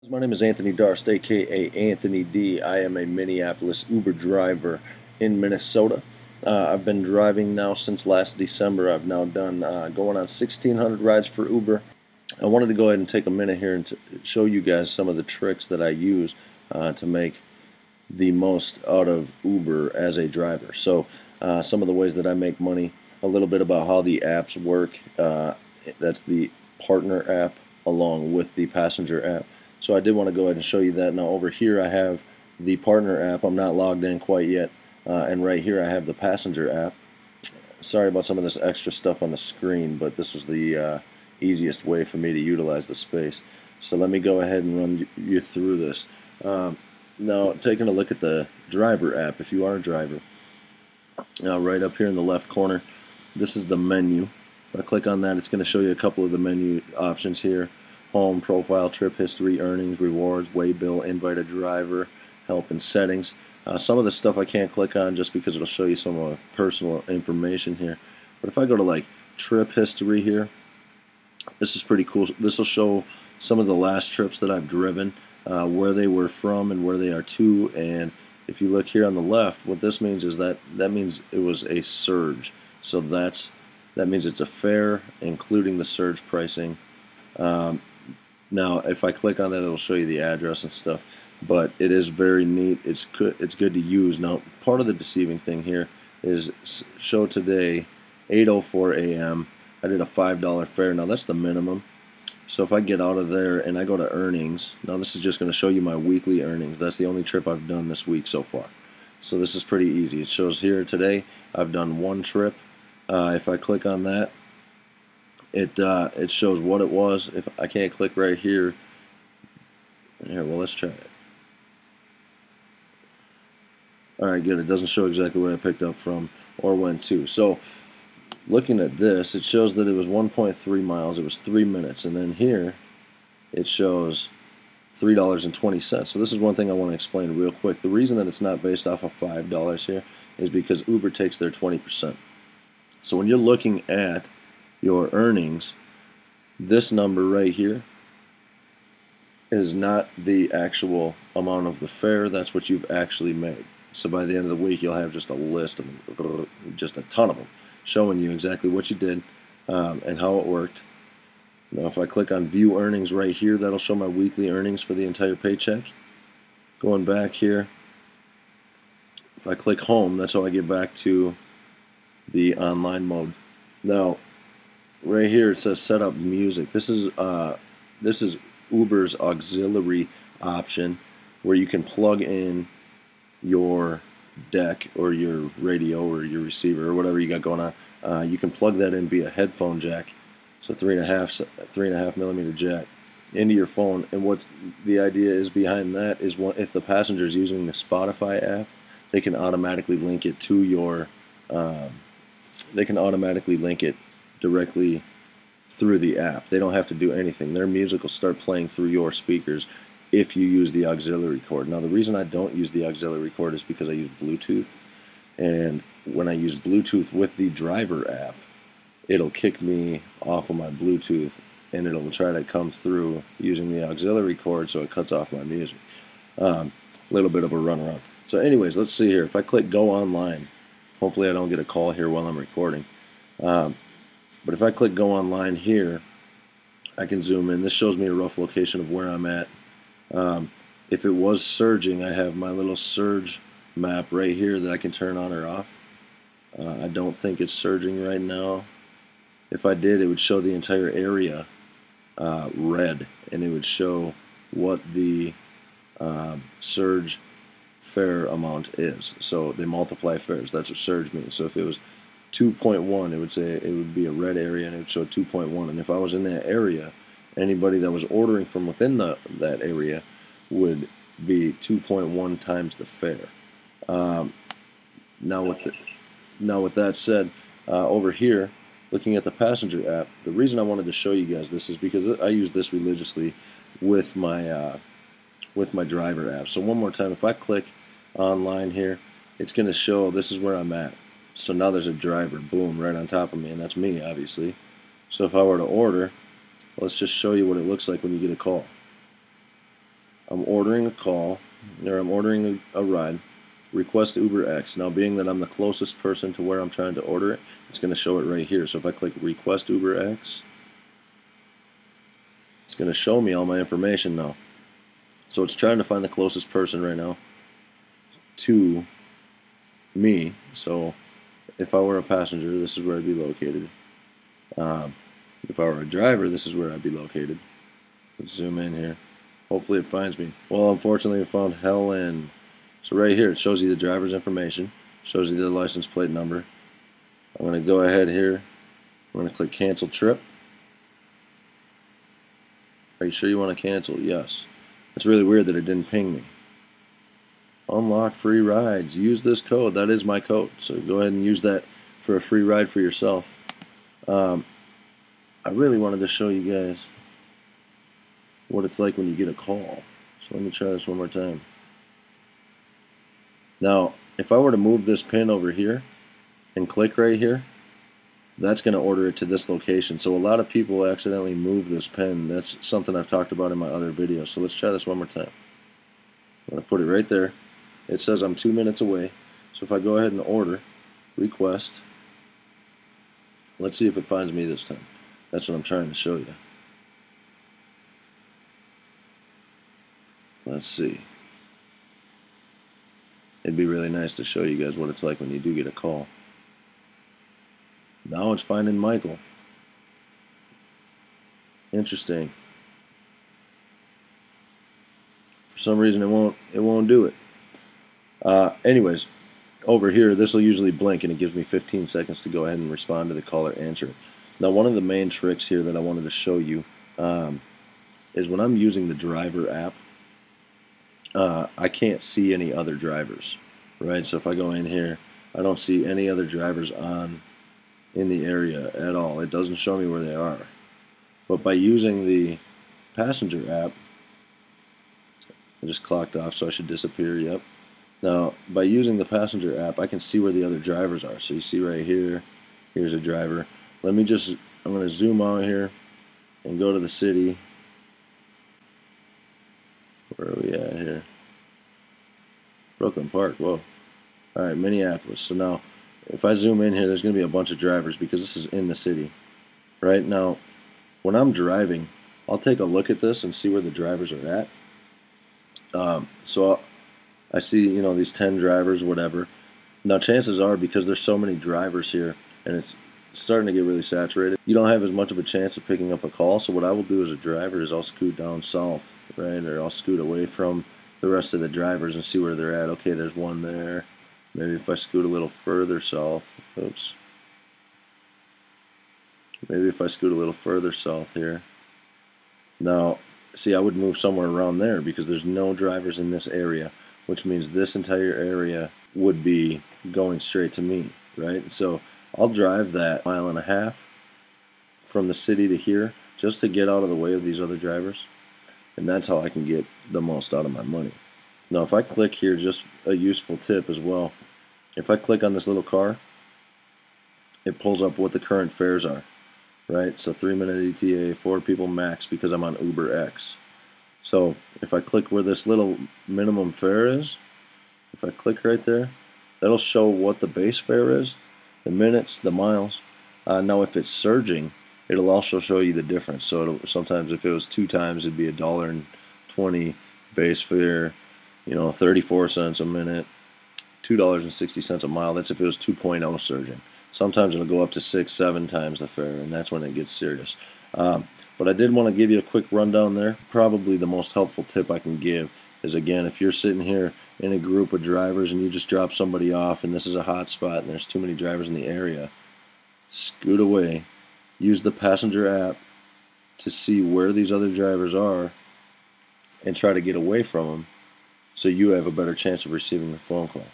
My name is Anthony Darst, aka Anthony D. I am a Minneapolis Uber driver in Minnesota. I've been driving now since last December. I've now done going on 1,600 rides for Uber. I wanted to go ahead and take a minute here and show you guys some of the tricks that I use to make the most out of Uber as a driver. So some of the ways that I make money, a little bit about how the apps work. That's the partner app along with the passenger app. So I did want to go ahead and show you that. Now over here I have the partner app. I'm not logged in quite yet. And right here I have the passenger app. Sorry about some of this extra stuff on the screen, but this was the easiest way for me to utilize the space. So let me go ahead and run you through this. Now taking a look at the driver app, if you are a driver, now right up here in the left corner, this is the menu. If I click on that, it's going to show you a couple of the menu options here. Home, profile, trip history, earnings, rewards, way bill, invite a driver, help, and settings. Some of the stuff I can't click on just because it'll show you some of my personal information here. But if I go to like trip history here, this is pretty cool. This will show some of the last trips that I've driven, where they were from and where they are to. And if you look here on the left, what this means is that means it was a surge. So that means it's a fare including the surge pricing. Now, if I click on that, it'll show you the address and stuff. But it is very neat. It's good to use. Now, part of the deceiving thing here is show today, 8:04 a.m. I did a $5 fare. Now, that's the minimum. So if I get out of there and I go to earnings, now this is just going to show you my weekly earnings. That's the only trip I've done this week so far. So this is pretty easy. It shows here today I've done one trip. If I click on that, it shows what it was. If I can't click right here, well, let's try it. Alright, good. It doesn't show exactly where I picked up from or went to. So looking at this, it shows that it was 1.3 miles. It was 3 minutes. And then here it shows $3.20. So this is one thing I want to explain real quick. The reason that it's not based off of $5 here is because Uber takes their 20%. So when you're looking at your earnings, this number right here is not the actual amount of the fare. That's what you've actually made. So by the end of the week, you'll have just a list of just a ton of them showing you exactly what you did and how it worked. Now if I click on view earnings right here, that'll show my weekly earnings for the entire paycheck. Going back here, if I click home, that's how I get back to the online mode. Now right here it says set up music. This is Uber's auxiliary option where you can plug in your deck or your radio or your receiver or whatever you got going on. You can plug that in via headphone jack, so 3.5 millimeter jack into your phone. And what the idea is behind that is, if the passenger is using the Spotify app, they can automatically link it to your directly through the app. They don't have to do anything. Their music will start playing through your speakers if you use the auxiliary cord. Now the reason I don't use the auxiliary cord is because I use Bluetooth, and when I use Bluetooth with the driver app, it'll kick me off of my Bluetooth and it'll try to come through using the auxiliary cord, so it cuts off my music. A little bit of a runaround. So anyways, let's see here. If I click go online, hopefully I don't get a call here while I'm recording. But if I click go online here, I can zoom in. This shows me a rough location of where I'm at. If it was surging, I have my little surge map right here that I can turn on or off. I don't think it's surging right now. If I did, it would show the entire area red, and it would show what the surge fare amount is. So they multiply fares. That's what surge means. So if it was 2.1, it would say it would be a red area and it would show 2.1. And if I was in that area, anybody that was ordering from within that area would be 2.1 times the fare. Now with that said, over here, looking at the passenger app, the reason I wanted to show you guys this is because I use this religiously with my driver app. So one more time, if I click online here, it's going to show this is where I'm at. So now there's a driver, boom, right on top of me, and that's me, obviously. So if I were to order, let's just show you what it looks like when you get a call. I'm ordering a call, or I'm ordering a ride. Request Uber X. Now, being that I'm the closest person to where I'm trying to order it, it's going to show it right here. So if I click Request Uber X, it's going to show me all my information now. So it's trying to find the closest person right now to me. So if I were a passenger, this is where I'd be located. If I were a driver, this is where I'd be located. Let's zoom in here. Hopefully it finds me. Well, unfortunately it found Hell End. So right here it shows you the driver's information, shows you the license plate number. I'm going to go ahead here. I'm going to click cancel trip. Are you sure you want to cancel? Yes. It's really weird that it didn't ping me. Unlock free rides. Use this code. That is my code. So go ahead and use that for a free ride for yourself. I really wanted to show you guys what it's like when you get a call. So let me try this one more time. Now, if I were to move this pin over here and click right here, that's going to order it to this location. So a lot of people accidentally move this pin. That's something I've talked about in my other videos. So let's try this one more time. I'm going to put it right there. It says I'm 2 minutes away. So if I go ahead and order, request, let's see if it finds me this time. That's what I'm trying to show you. Let's see. It'd be really nice to show you guys what it's like when you do get a call. Now it's finding Michael. Interesting. For some reason it won't do it. Anyways, over here this will usually blink and it gives me 15 seconds to go ahead and respond to the call or answer it. Now one of the main tricks here that I wanted to show you is when I'm using the driver app, I can't see any other drivers, right? So if I go in here, I don't see any other drivers in the area at all. It doesn't show me where they are. But by using the passenger app, I just clocked off, so I should disappear. Yep. Now, by using the passenger app, I can see where the other drivers are. So you see right here, here's a driver. I'm going to zoom out here and go to the city. Where are we at here? Brooklyn Park. Whoa. Alright, Minneapolis. So now, if I zoom in here, there's going to be a bunch of drivers because this is in the city. Right now, when I'm driving, I'll take a look at this and see where the drivers are at. So I see, these 10 drivers, whatever. Now, chances are, because there's so many drivers here, and it's starting to get really saturated, you don't have as much of a chance of picking up a call. So what I will do as a driver is I'll scoot down south, right, or I'll scoot away from the rest of the drivers and see where they're at. Okay, there's one there. Maybe if I scoot a little further south, oops. Maybe if I scoot a little further south here. Now, see, I would move somewhere around there because there's no drivers in this area, which means this entire area would be going straight to me, right? So I'll drive that 1.5 miles from the city to here just to get out of the way of these other drivers, and that's how I can get the most out of my money. Now if I click here, just a useful tip as well, if I click on this little car, it pulls up what the current fares are, right? So 3-minute ETA, 4 people max because I'm on Uber X. So if I click where this little minimum fare is, if I click right there, that'll show what the base fare is, the minutes, the miles. Now if it's surging, it'll also show you the difference. So sometimes if it was 2 times, it'd be $1.20 base fare, 34 cents a minute, $2.60 a mile. That's if it was 2.0 surging. Sometimes it'll go up to 6-7 times the fare, and that's when it gets serious. But I did want to give you a quick rundown there. Probably the most helpful tip I can give is, again, if you're sitting here in a group of drivers and you just drop somebody off and this is a hot spot and there's too many drivers in the area, scoot away. Use the passenger app to see where these other drivers are and try to get away from them so you have a better chance of receiving the phone call.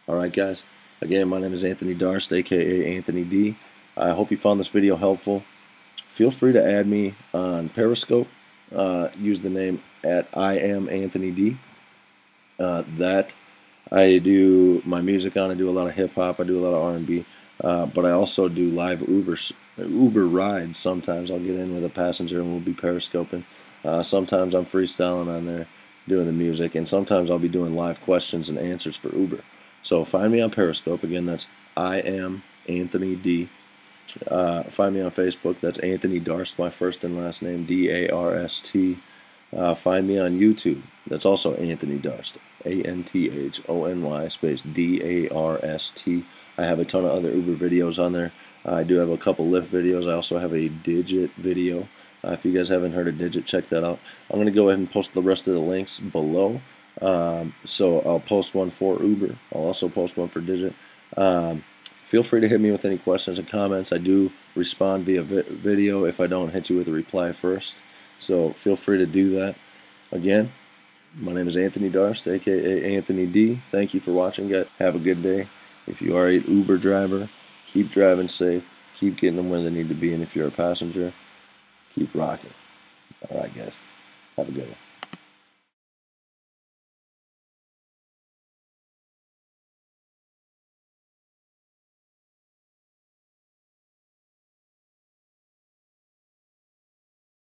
Alright guys, again, my name is Anthony Darst, aka Anthony D. I hope you found this video helpful. Feel free to add me on Periscope. Use the name at @IamAnthonyD. That I do my music on. I do a lot of hip hop. I do a lot of R&B. But I also do live Uber rides. Sometimes I'll get in with a passenger and we'll be periscoping. Sometimes I'm freestyling on there. doing the music, and sometimes I'll be doing live questions and answers for Uber. So find me on Periscope. Again, that's I am Anthony D. Find me on Facebook. That's Anthony Darst, my first and last name, D-A-R-S-T. Find me on YouTube. That's also Anthony Darst, A-N-T-H-O-N-Y space D-A-R-S-T. I have a ton of other Uber videos on there. I do have a couple Lyft videos. I also have a Digit video. If you guys haven't heard of Digit, check that out. I'm going to go ahead and post the rest of the links below. So I'll post one for Uber. I'll also post one for Digit. Feel free to hit me with any questions and comments. I do respond via video if I don't hit you with a reply first. So feel free to do that. Again, my name is Anthony Darst, aka Anthony D. Thank you for watching, guys. Have a good day. If you are an Uber driver, keep driving safe. Keep getting them where they need to be. And if you're a passenger, keep rocking. All right, guys. Have a good one.